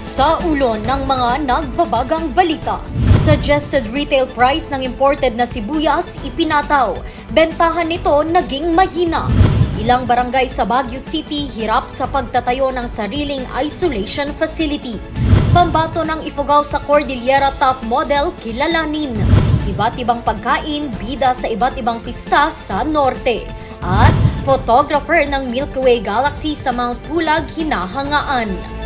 Sa ulo ng mga nagbabagang balita. Suggested retail price ng imported na sibuyas ipinataw. Bentahan nito naging mahina. Ilang barangay sa Baguio City hirap sa pagtatayo ng sariling isolation facility. Pambato ng Ifugao sa Cordillera Top Model kilalanin. Iba't ibang pagkain bida sa iba't ibang pista sa norte. At photographer ng Milky Way Galaxy sa Mount Pulag hinahangaan.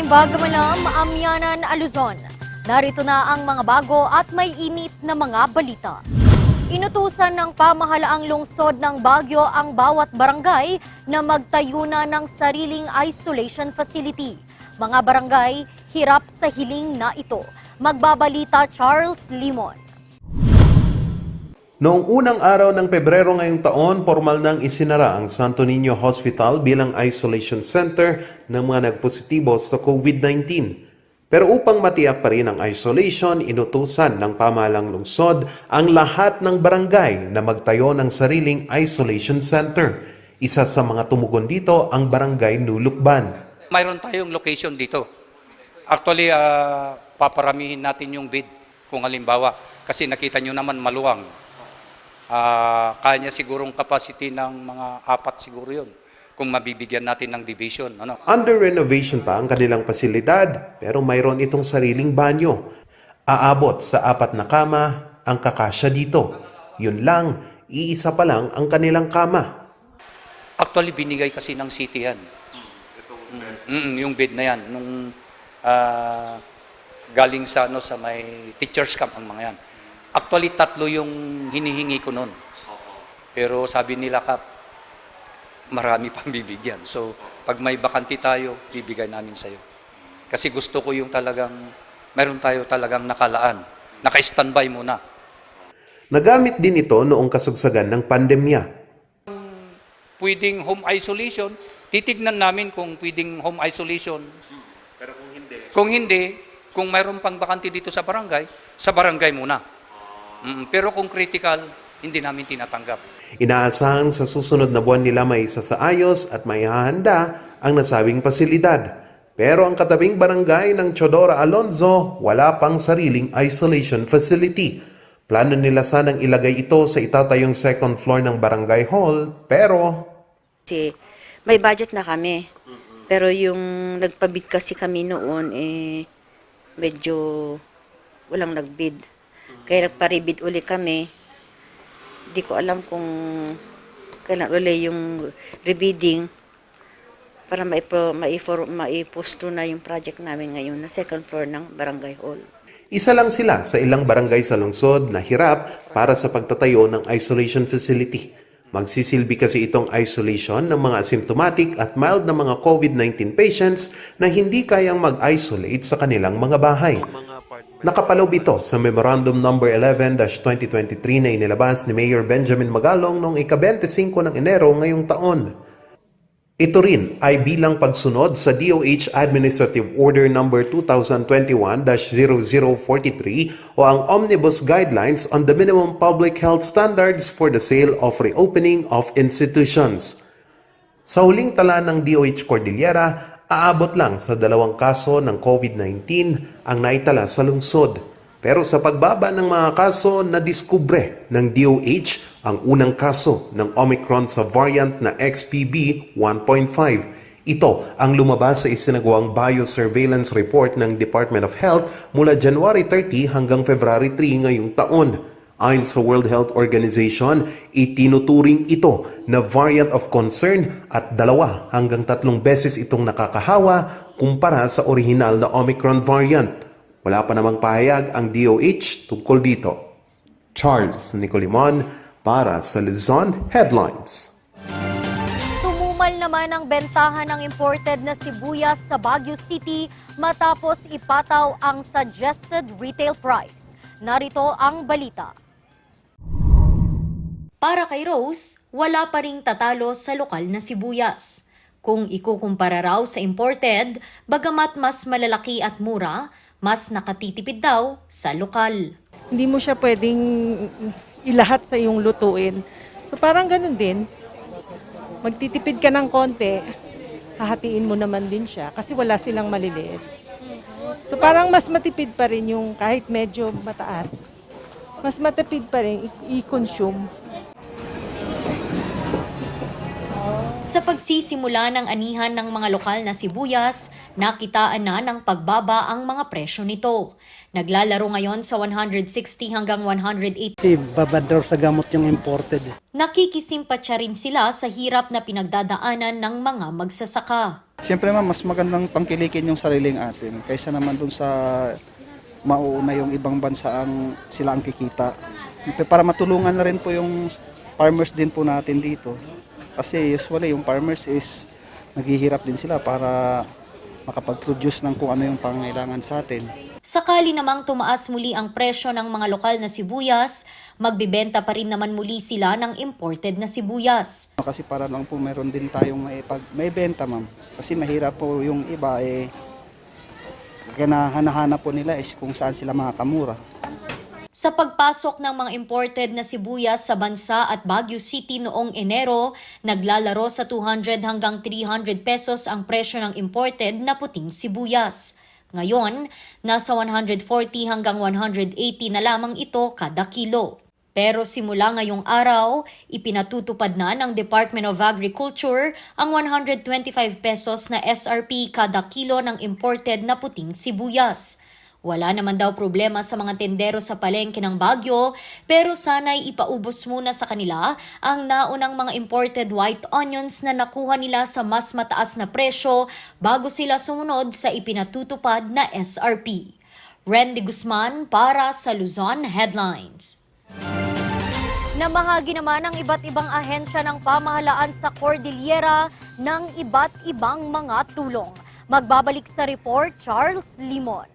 Bagaman Maamyanan, Luzon. Narito na ang mga bago at may init na mga balita. Inutusan ng pamahalaang lungsod ng Baguio ang bawat barangay na magtayo na ng sariling isolation facility. Mga barangay hirap sa hiling na ito. Magbabalita Charles Limon. Noong unang araw ng Pebrero ngayong taon, formal nang isinara ang Santo Niño Hospital bilang isolation center ng mga nagpositibo sa COVID-19. Pero upang matiyak pa rin ang isolation, inutusan ng pamahalang lungsod ang lahat ng barangay na magtayo ng sariling isolation center. Isa sa mga tumugon dito ang Barangay Nulukban. Mayroon tayong location dito. Actually, paparamihin natin yung bed kung halimbawa. Kasi nakita nyo naman maluwang. Kaya niya sigurong capacity ng mga 4 siguro yun kung mabibigyan natin ng division. Under renovation pa ang kanilang pasilidad pero mayroon itong sariling banyo. Aabot sa 4 na kama ang kakasya dito. Yun lang, iisa pa lang ang kanilang kama. Actually, binigay kasi ng city yan. Yung bed na yan. Nung, galing sa may teacher's camp ang mga yan. Actually, 3 yung hinihingi ko noon. Pero sabi nila, Kap, marami pang bibigyan. So, pag may bakanti tayo, bibigay namin sa'yo. Kasi gusto ko yung talagang, meron tayo talagang nakalaan. Naka-standby muna. Nagamit din ito noong kasagsagan ng pandemya. Pwedeng home isolation, titignan namin kung pwedeng home isolation. Pero kung hindi? Kung mayroon pang bakanti dito sa barangay muna. Pero kung critical, hindi namin tinatanggap. Inaasahan sa susunod na buwan nila may isasaayos at may hahanda ang nasabing pasilidad. Pero ang katabing barangay ng Chodora Alonzo, wala pang sariling isolation facility. Plano nila sanang ilagay ito sa itatayong second floor ng barangay hall, pero... Kasi may budget na kami. Pero yung nagpabid kasi kami noon, medyo walang nagbid. Kaya nagparibid uli kami. Di ko alam kung kailan uli yung rebidding para maiposto na yung project namin ngayon na second floor ng barangay hall. Isa lang sila sa ilang barangay sa lungsod na hirap para sa pagtatayo ng isolation facility. Magsisilbi kasi itong isolation ng mga asymptomatic at mild na mga COVID-19 patients na hindi kayang mag-isolate sa kanilang mga bahay. Nakapaloob ito sa Memorandum No. 11-2023 na inilabas ni Mayor Benjamin Magalong noong ika-25 ng Enero ngayong taon. Ito rin ay bilang pagsunod sa DOH Administrative Order No. 2021-0043 o ang Omnibus Guidelines on the Minimum Public Health Standards for the Sale of Reopening of Institutions. Sa huling tala ng DOH Cordillera, aabot lang sa 2 kaso ng COVID-19 ang naitala sa lungsod. Pero sa pagbaba ng mga kaso, nadiskubre ng DOH ang unang kaso ng Omicron sa variant na XBB 1.5. Ito ang lumabas sa isinagawang biosurveillance report ng Department of Health mula January 30 hanggang February 3 ngayong taon. Ayon sa World Health Organization, itinuturing ito na variant of concern at 2 hanggang 3 beses itong nakakahawa kumpara sa orihinal na Omicron variant. Wala pa namang pahayag ang DOH tungkol dito. Charles Nicolimon para sa Luzon Headlines. Bumukal naman ang bentahan ng imported na sibuyas sa Baguio City matapos ipataw ang suggested retail price. Narito ang balita. Para kay Rose, wala pa ring tatalo sa lokal na sibuyas. Kung ikukumpara raw sa imported, bagamat mas malalaki at mura, mas nakatitipid daw sa lokal. Hindi mo siya pwedeng ilahat sa iyong lutuin. So parang ganun din. Magtitipid ka ng konti, hahatiin mo naman din siya kasi wala silang maliliit. So parang mas matipid pa rin yung kahit medyo mataas. Mas matipid pa rin i-consume. Sa pagsisimula ng anihan ng mga lokal na sibuyas, nakitaan na ng pagbaba ang mga presyo nito. Naglalaro ngayon sa 160 hanggang 180. Babad daw sa gamot yung imported. Nakikisimpatya rin sila sa hirap na pinagdadaanan ng mga magsasaka. Siyempre ma'am, mas magandang tangkilikin yung sariling atin kaysa naman dun sa mauuna yung ibang bansa ang sila ang kikita. Para matulungan na rin po yung farmers din po natin dito. Kasi usually yung farmers is naghihirap din sila para makapag-produce ng kung ano yung pangangailangan sa atin. Sakali namang tumaas muli ang presyo ng mga lokal na sibuyas, magbibenta pa rin naman muli sila ng imported na sibuyas. Kasi para lang po meron din tayong may benta ma'am. Kasi mahirap po yung iba hanahanap po nila is kung saan sila makakamura. Sa pagpasok ng mga imported na sibuyas sa bansa at Baguio City noong Enero, naglalaro sa 200 hanggang 300 pesos ang presyo ng imported na puting sibuyas. Ngayon, nasa 140 hanggang 180 na lamang ito kada kilo. Pero simula ngayong araw, ipinatutupad na ng Department of Agriculture ang 125 pesos na SRP kada kilo ng imported na puting sibuyas. Wala naman daw problema sa mga tendero sa palengke ng Baguio, pero sana'y ipaubos muna sa kanila ang naunang mga imported white onions na nakuha nila sa mas mataas na presyo bago sila sumunod sa ipinatutupad na SRP. Randy Guzman para sa Luzon Headlines. Namahagi naman ang iba't ibang ahensya ng pamahalaan sa Cordillera ng iba't ibang mga tulong. Magbabalik sa report, Charles Limon.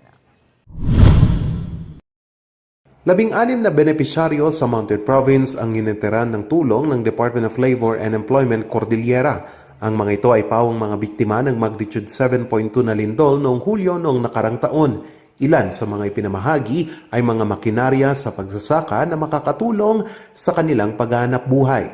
16 na benepisyaryo sa Mountain Province ang initeran ng tulong ng Department of Labor and Employment Cordillera. Ang mga ito ay pawang mga biktima ng magnitude 7.2 na lindol noong Hulyo noong nakarang taon. Ilan sa mga ipinamahagi ay mga makinarya sa pagsasaka na makakatulong sa kanilang paghahanap buhay.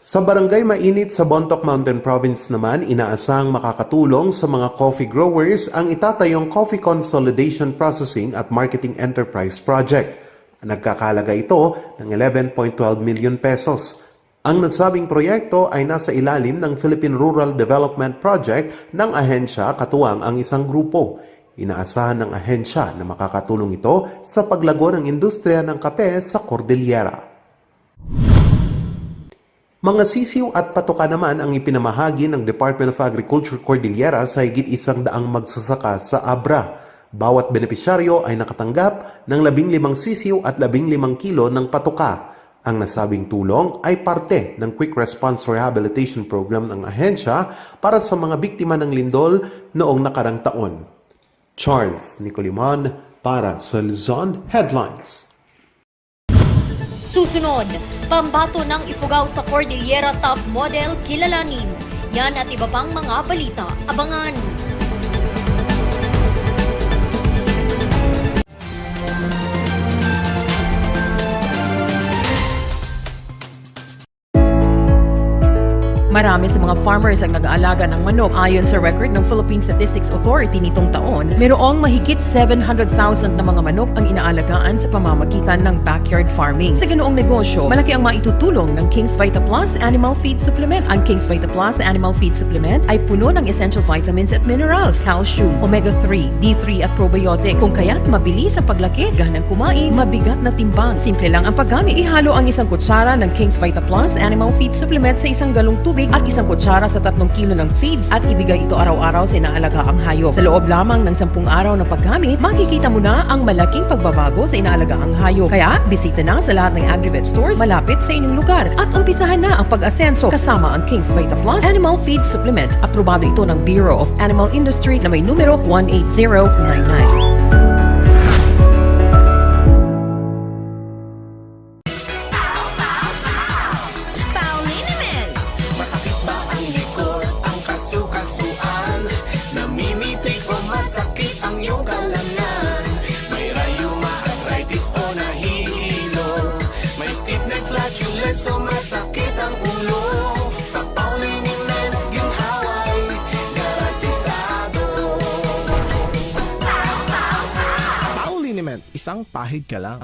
Sa Barangay Mainit sa Bontoc Mountain Province naman, inaasang makakatulong sa mga coffee growers ang itatayong Coffee Consolidation Processing at Marketing Enterprise Project. Nagkakalaga ito ng 11.12 million pesos. Ang nasabing proyekto ay nasa ilalim ng Philippine Rural Development Project ng ahensya katuwang ang isang grupo. Inaasahan ng ahensya na makakatulong ito sa paglago ng industriya ng kape sa Cordillera. Mga sisiw at patuka naman ang ipinamahagi ng Department of Agriculture Cordillera sa higit 100 magsasaka sa Abra. Bawat benepisyaryo ay nakatanggap ng 15 sisiw at 15 kilo ng patuka. Ang nasabing tulong ay parte ng Quick Response Rehabilitation Program ng ahensya para sa mga biktima ng lindol noong nakarang taon. Charles Nicolimon para sa Luzon Headlines. Susunod, pambato ng Ifugao sa Cordillera Top Model kilalanin. Yan at iba pang mga balita. Abangan! Marami sa mga farmers ang nag-aalaga ng manok. Ayon sa record ng Philippine Statistics Authority nitong taon, mayroong mahigit 700,000 na mga manok ang inaalagaan sa pamamagitan ng backyard farming. Sa ganoong negosyo, malaki ang maitutulong ng King's Vita Plus Animal Feed Supplement. Ang King's Vita Plus Animal Feed Supplement ay puno ng essential vitamins at minerals, calcium, omega-3, D3 at probiotics. Kung kaya't mabilis ang paglaki, ganang kumain, mabigat na timbang. Simple lang ang paggamit. Ihalo ang isang kutsara ng King's Vita Plus Animal Feed Supplement sa isang galong tubig tubig at 1 kutsara sa 3 kilo ng feeds at ibigay ito araw-araw sa inaalagang hayop. Sa loob lamang ng 10 araw ng paggamit, makikita mo na ang malaking pagbabago sa inaalagang hayop. Kaya, bisita na sa lahat ng Agrivet stores malapit sa inyong lugar at umpisahan na ang pag-asenso kasama ang King's Vita Plus Animal Feed Supplement. Aprobado ito ng Bureau of Animal Industry na may numero 18099. Masakit ba ang likod, ang kasu-kasuan? Namimitig o masakit ang iyong kalamnan? May rayuma, arthritis o nahihilo? May stiff neck, flatulence o masakit ang ulo? Sa Pauliniment, ginhaway, garantisado. Pauliniment, isang pahid ka lang.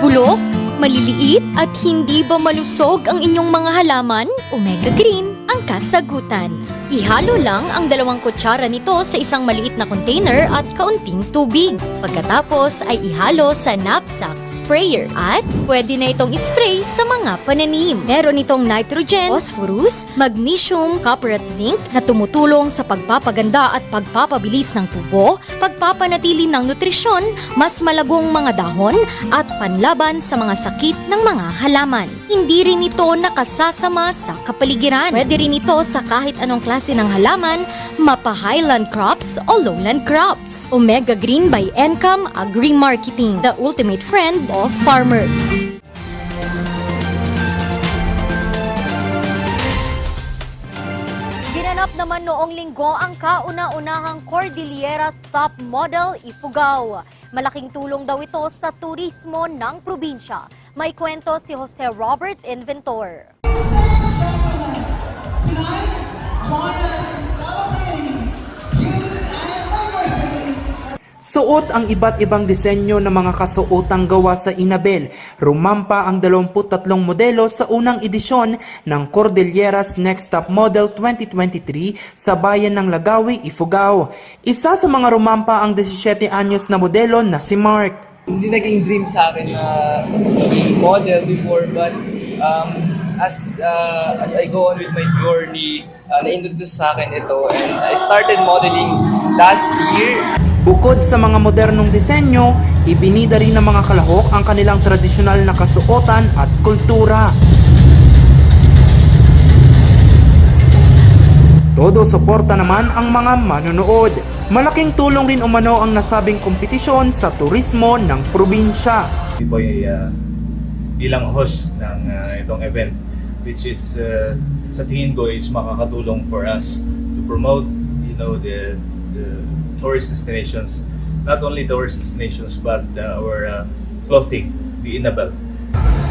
Bulok, maliliit at hindi ba malusog ang inyong mga halaman? Omega Green ang kasagutan. Ihalo lang ang 2 kutsara nito sa isang maliit na container at kaunting tubig. Pagkatapos ay ihalo sa knapsack sprayer at pwede na itong spray sa mga pananim. Meron itong nitrogen, phosphorus, magnesium, copper at zinc na tumutulong sa pagpapaganda at pagpapabilis ng tubo, pagpapanatili ng nutrisyon, mas malagong mga dahon at panlaban sa mga sakit ng mga halaman. Hindi rin ito nakasasama sa kapaligiran. Pwede rin ito sa kahit anong klase ng halaman, mapa highland crops o lowland crops. Omega Green by Encam Agri-Marketing, the ultimate friend of farmers. Ginanap naman noong linggo ang kauna-unahang Cordilleras Top Model Ifugao. Malaking tulong daw ito sa turismo ng probinsya. May kwento si Jose Robert Inventor. Suot ang iba't ibang disenyo ng mga kasuotang gawa sa Inabel. Rumampa ang 23 modelo sa unang edisyon ng Cordilleras Next Top Model 2023 sa bayan ng Lagawi, Ifugao. Isa sa mga rumampa ang 17 anyos na modelo na si Mark. Hindi naging dream sa akin na maging model before, but as I go on with my journey, na-introduce sa akin ito, and I started modeling last year. Bukod sa mga modernong disenyo, ibinida rin ng mga kalahok ang kanilang tradisyonal na kasuotan at kultura. Todo suporta naman ang mga manonood. Malaking tulong rin umano ang nasabing kompetisyon sa turismo ng probinsya. Ito ay bilang host ng itong event, which is sa tingin ko is makakatulong for us to promote, the tourist destinations, not only tourist destinations but our clothing, the Inabel.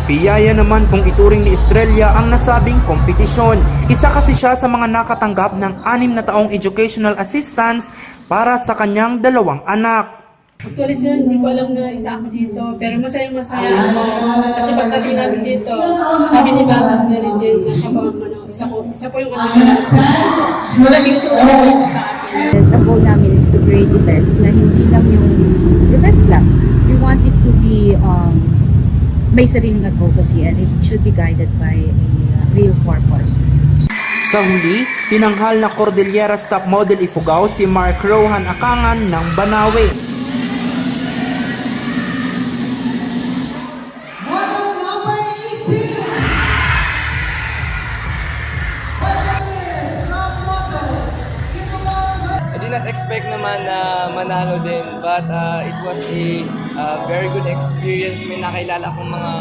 Biyaya naman kung ituring ni Estrella ang nasabing kompetisyon. Isa kasi siya sa mga nakatanggap ng 6 na taong educational assistance para sa kanyang 2 anak. Actually sir, hindi ko alam na isa ako dito, pero masayang-masaya ako. Kasi pagdating namin dito, sabi ni Bata Mary Jane na siya po ang isa po yung anak ko. Malaking tulong ito sa akin. Sa goal namin is to create events na hindi lang yung events lang. We want it to be may sariling advocacy and it should be guided by a real purpose. Sa huli, tinanghal na Cordilleras Top Model Ifugao si Mark Rohan Akangan ng Banawe. Not expect naman na manalo din, but it was a very good experience. May nakilala akong mga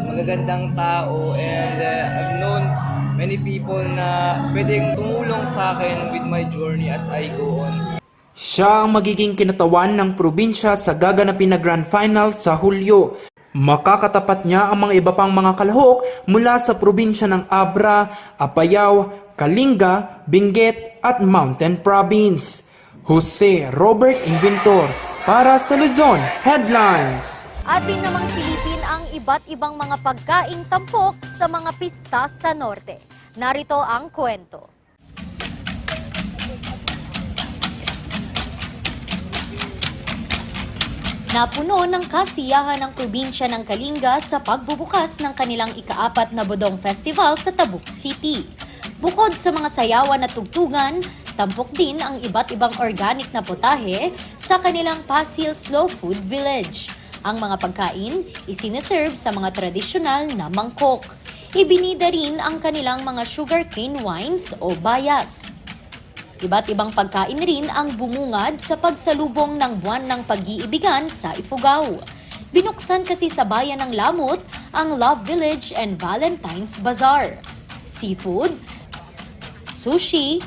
magagandang tao, and I've known many people na pwedeng tumulong sa akin with my journey as I go on. Siya ang magiging kinatawan ng probinsya sa gaganapin na Grand Final sa Hulyo. Makakatapat niya ang mga iba pang mga kalahok mula sa probinsya ng Abra, Apayao, Kalinga, Benguet at Mountain Province. Jose Robert Inventor para sa Luzon Headlines. Atin namang silipin ang iba't ibang mga pagkaing tampok sa mga pista sa norte. Narito ang kwento. Napuno ng kasiyahan ng probinsya ng Kalinga sa pagbubukas ng kanilang ika-4 na Bodong Festival sa Tabuk City. Bukod sa mga sayawan at tugtugan, tampok din ang iba't ibang organic na potahe sa kanilang Pasil Slow Food Village. Ang mga pagkain isiniserve sa mga tradisyonal na mangkok. Ibinida rin ang kanilang mga sugarcane wines o bayas. Iba't ibang pagkain rin ang bumungad sa pagsalubong ng buwan ng pag-iibigan sa Ifugao. Binuksan kasi sa bayan ng Lamut ang Love Village and Valentine's Bazaar. Seafood, sushi,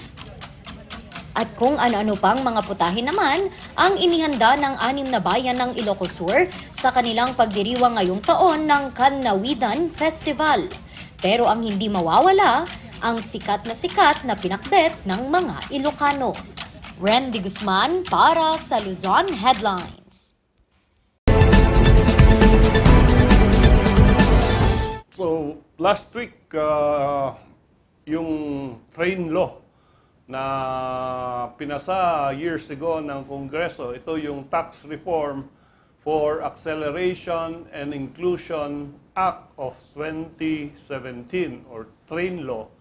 at kung ano-ano pang mga putahe naman ang inihanda ng 6 na bayan ng Ilocos Sur sa kanilang pagdiriwang ngayong taon ng Kannawidan Festival. Pero ang hindi mawawala, ang sikat na pinakbet ng mga Ilocano. Randy Guzman para sa Luzon Headlines. So, last week, yung train law na pinasa years ago ng Kongreso, ito yung Tax Reform for Acceleration and Inclusion Act of 2017 or train law,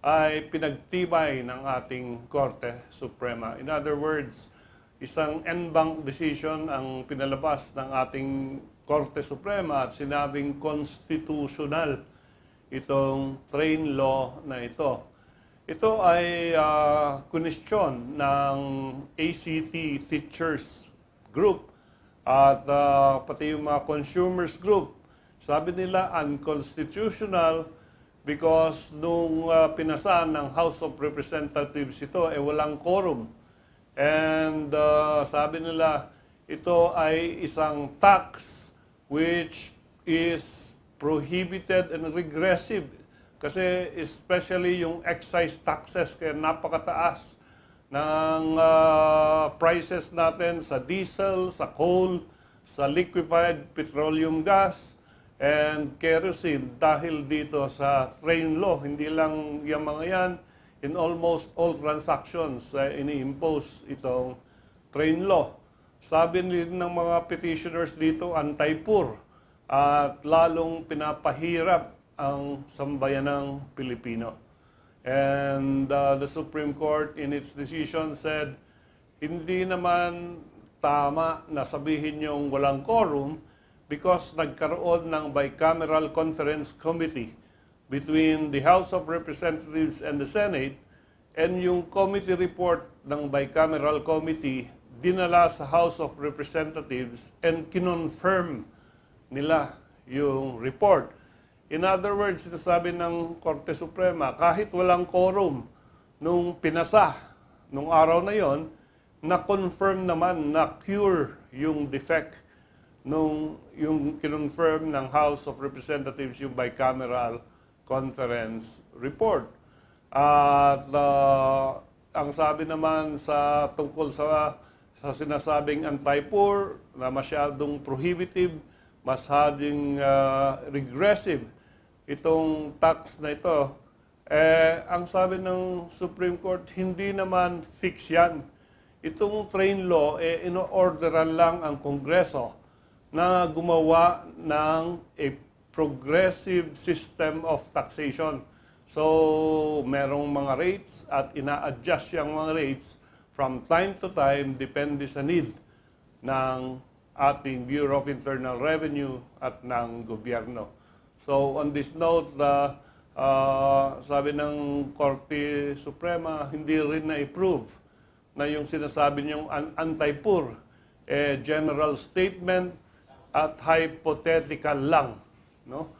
ay pinagtibay ng ating Korte Suprema. In other words, isang en banc decision ang pinalabas ng ating Korte Suprema at sinabing constitutional itong train law na ito. Ito ay kunestyon ng ACT Teachers Group at pati yung mga consumers group. Sabi nila unconstitutional because nung pinasa ng House of Representatives ito, walang quorum. And sabi nila, ito ay isang tax which is prohibited and regressive. Kasi especially yung excise taxes, kaya napakataas ng prices natin sa diesel, sa coal, sa liquefied petroleum gas, and kerosene dahil dito sa train law. Hindi lang yung mga yan, in almost all transactions ini-impose itong train law. Sabi din ng mga petitioners dito, anti-poor at lalong pinapahirap ang sambayanang Pilipino. And the Supreme Court in its decision said, hindi naman tama na sabihin yung walang quorum because nagkaroon ng bicameral conference committee between the House of Representatives and the Senate, and yung committee report ng bicameral committee dinala sa House of Representatives and kinonfirm nila yung report. In other words, ito sabi ng Korte Suprema, kahit walang quorum nung pinasa nung araw na yon, na-confirm naman na cure yung defect nung yung kinonfirm ng House of Representatives yung bicameral conference report. At ang sabi naman sa tungkol sa sinasabing anti-poor na masyadong prohibitive, masyadong regressive itong tax na ito, ang sabi ng Supreme Court, hindi naman fix yan. Itong train law, ino-orderan lang ang Kongreso na gumawa ng a progressive system of taxation. So, merong mga rates at ina-adjust yung mga rates from time to time, depende sa need ng ating Bureau of Internal Revenue at ng gobyerno. So, on this note, sabi ng Korte Suprema, hindi rin na-approve na yung sinasabi niyong anti-poor, general statement at hypothetical lang, no?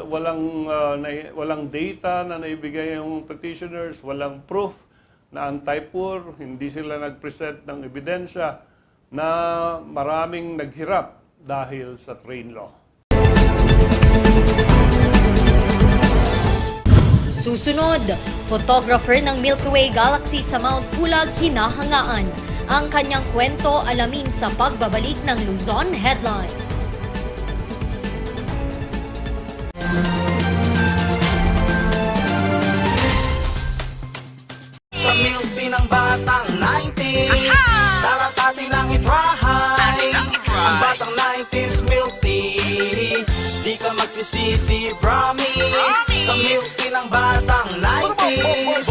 Walang data na naibigay yung petitioners, walang proof na anti-poor, hindi sila nag-present ng ebidensya na maraming naghirap dahil sa train law. Susunod, photographer ng Milky Way Galaxy sa Mount Pulag hinahangaan. Ang kanyang kwento alamin sa pagbabalik ng Luzon Headlines. Sa milky ng batang 90s, darat atin lang i-try. Ang magsisisi, promise. Sa milk tea ng batang 90s.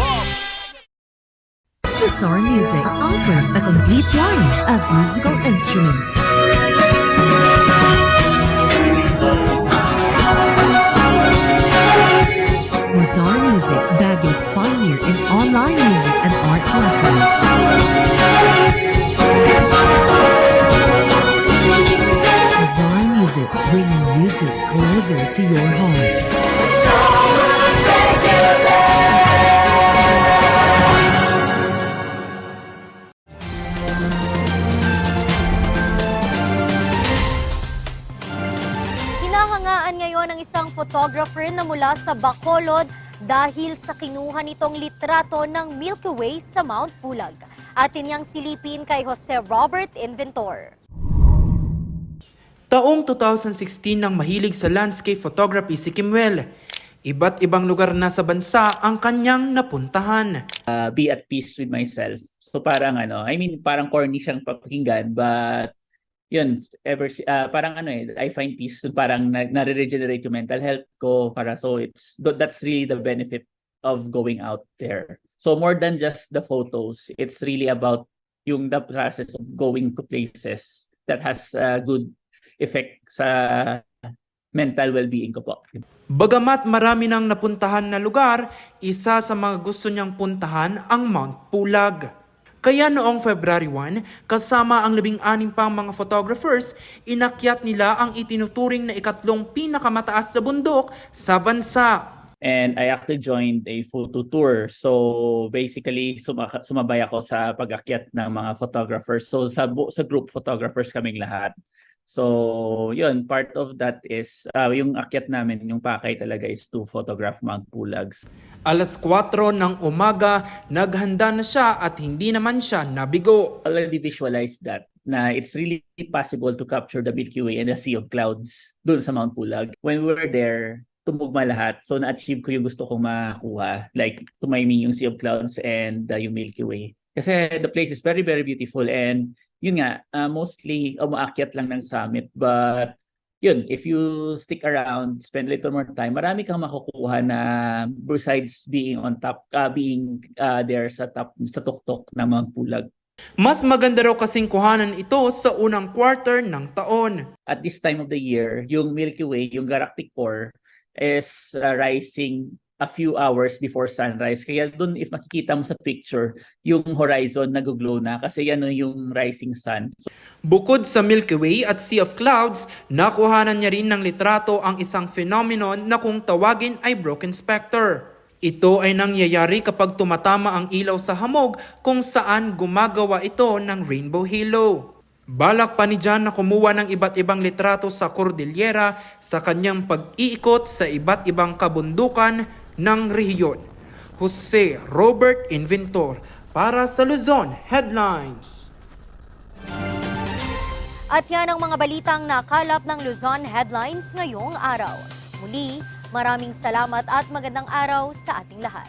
Bizarre Music offers a complete line of musical instruments. Bizarre Music, Baguio's pioneer in online music and art lessons. Bizarre Music, bringing music closer to your hearts. Hinahangaan ngayon ng isang photographer na mula sa Bacolod dahil sa kinuha nitong litrato ng Milky Way sa Mount Pulag. Atin niyang silipin kay Jose Robert Inventor. Taong 2016 nang mahilig sa landscape photography si Kimuel. Iba't ibang lugar na sa bansa ang kanyang napuntahan. Be at peace with myself. So parang parang corny siyang pakinggan, but yun, parang I find peace, parang nare-regenerate yung mental health ko, that's really the benefit of going out there. So more than just the photos, it's really about the process of going to places that has a good effect sa mental well-being ko po. Bagamat marami nang napuntahan na lugar, isa sa mga gusto niyang puntahan ang Mount Pulag. Kaya noong February 1, kasama ang 16 pang mga photographers, inakyat nila ang itinuturing na ikatlong pinakamataas sa bundok sa bansa. And I actually joined a photo tour. So basically, sumabay ako sa pag-akyat ng mga photographers. So sa group photographers kaming lahat. So yun, part of that is yung akyat namin, yung pakay talaga is to photograph Mount Pulag. Alas 4 ng umaga, naghanda na siya at hindi naman siya nabigo. Already visualized that, na it's really possible to capture the Milky Way and the Sea of Clouds dun sa Mount Pulag. When we were there, tumugma lahat. So na-achieve ko yung gusto kong makakuha. Like tumaiming yung Sea of Clouds and yung Milky Way. Kasi the place is very, very beautiful, and yun nga, mostly umaakyat lang ng summit, but yun, if you stick around, spend a little more time, marami kang makukuha na besides being on top, being there sa tuktok ng Mount Pulag. Mas maganda raw kasing kuhanan ito sa unang quarter ng taon. At this time of the year, yung Milky Way, yung galactic core, is rising a few hours before sunrise. Kaya dun, if makikita mo sa picture, yung horizon nag-glow na kasi yan yung rising sun. Bukod sa Milky Way at Sea of Clouds, nakuhanan niya rin ng litrato ang isang phenomenon na kung tawagin ay broken spectre. Ito ay nangyayari kapag tumatama ang ilaw sa hamog kung saan gumagawa ito ng rainbow halo. Balak pa ni John na kumuha ng iba't ibang litrato sa Cordillera sa kanyang pag-iikot sa iba't ibang kabundukan ng rehiyon. Jose Robert Inventor para sa Luzon Headlines. At yan ang mga balitang nakalap ng Luzon Headlines ngayong araw. Muli, maraming salamat at magandang araw sa ating lahat.